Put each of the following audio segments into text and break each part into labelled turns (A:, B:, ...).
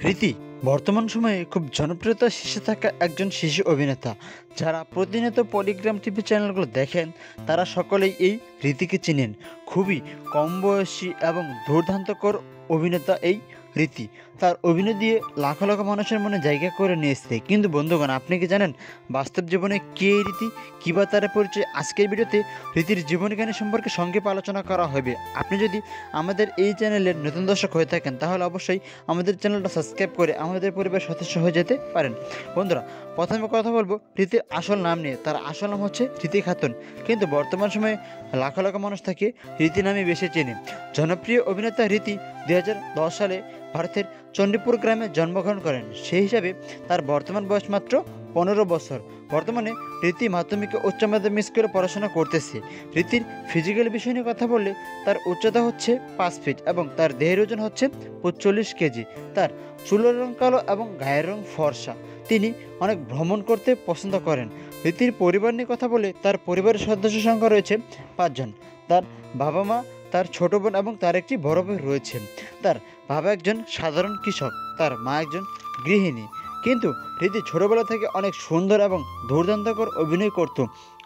A: রীতি বর্তমান সময়ে খুব জনপ্রিয়তার শীর্ষে থাকা একজন শিশু অভিনেতা। যারা প্রতিনিয়ত পলিগ্রাম টিভি চ্যানেলগুলো দেখেন তারা সকলেই এই রীতিকে চিনেন। খুবই কম বয়সী এবং দুর্দান্তকর অভিনেতা এই রীতি। তার অভিনয় দিয়ে লাখো লাখো মানুষের মনে জায়গা করে নিয়েছে। কিন্তু বন্ধুগণ, আপনি কি জানেন বাস্তব জীবনে কে এই রীতি, কিবা তার পরিচয়? আজকের ভিডিওতে রীতির জীবনকাহিনী সম্পর্কে সংক্ষেপে আলোচনা করা হবে। আপনি যদি আমাদের এই চ্যানেলের নতুন দর্শক হয়ে থাকেন তাহলে অবশ্যই আমাদের চ্যানেলটা সাবস্ক্রাইব করে আমাদের পরিবারের সদস্য হয়ে যেতে পারেন। বন্ধুরা, প্রথমে কথা বলবো রীতির আসল নাম নিয়ে। তার আসল নাম হচ্ছে রীতি খাতুন, কিন্তু বর্তমান সময়ে লাখো লাখো মানুষ তাকে রীতি নামে বেশি চেনে। জনপ্রিয় অভিনেতা রীতি 2010 সালে ভারতের চণ্ডীপুর গ্রামে জন্মগ্রহণ করেন। সেই হিসাবে তার বর্তমান বয়স মাত্র 15 বছর। বর্তমানে রীতি মাধ্যমিক ও উচ্চ মাধ্যমিক স্কুলে পড়াশোনা করতেছে। রীতির ফিজিক্যাল বিষয় নিয়ে কথা বললে তার উচ্চতা হচ্ছে 5 ফিট এবং তার দেহের ওজন হচ্ছে 45 কেজি। তার চুলের রং কালো এবং গায়ের রং ফর্সা। তিনি অনেক ভ্রমণ করতে পছন্দ করেন। রীতির পরিবার নিয়ে কথা বলে তার পরিবারের সদস্য সংখ্যা রয়েছে 5 জন। তার বাবা মা, তার ছোট বোন এবং তার একটি বড় ভাই রয়েছে। তার বাবা একজন সাধারণ কৃষক, তার মা একজন গৃহিণী। কিন্তু রীতি ছোটবেলা থেকে অনেক সুন্দর এবং দুর্দান্তকর অভিনয় করত।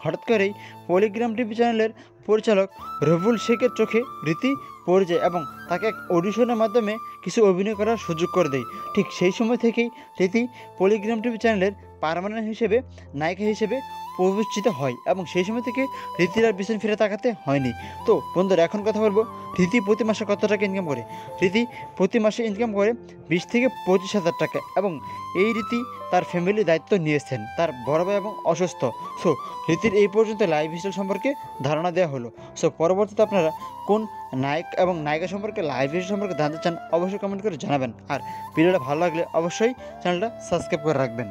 A: হঠাৎ করেই পলিগ্রাম টিভি চ্যানেলের পরিচালক রবুল শেখের চোখে রীতি পড়ে যায় এবং তাকে এক অডিশনের মাধ্যমে কিছু অভিনয় করার সুযোগ করে দেয়। ঠিক সেই সময় থেকেই রীতি পলিগ্রাম টিভি চ্যানেলের পার্মানেন্ট হিসেবে নায়িকা হিসেবে প্রতিষ্ঠিত হয় এবং সেই সময় থেকে রীতির আর পিছন ফিরে তাকাতে হয়নি। তো বন্ধুরা, এখন কথা বলবো রীতি প্রতি মাসে কত টাকা ইনকাম করে। রীতি প্রতি মাসে ইনকাম করে 20 থেকে 25,000 টাকা এবং এই রীতি তার ফ্যামিলির দায়িত্ব নিয়েছেন। তার বড় ভাই এবং অসুস্থ। সো রীতির এই পর্যন্ত লাইফ স্টাইল সম্পর্কে ধারণা দেওয়া হলো। সো পরবর্তীতে আপনারা কোন নায়ক এবং নায়িকা সম্পর্কে লাইফ স্টাইল সম্পর্কে জানতে চান অবশ্যই কমেন্ট করে জানাবেন। আর ভিডিওটা ভালো লাগলে অবশ্যই চ্যানেলটা সাবস্ক্রাইব করে রাখবেন।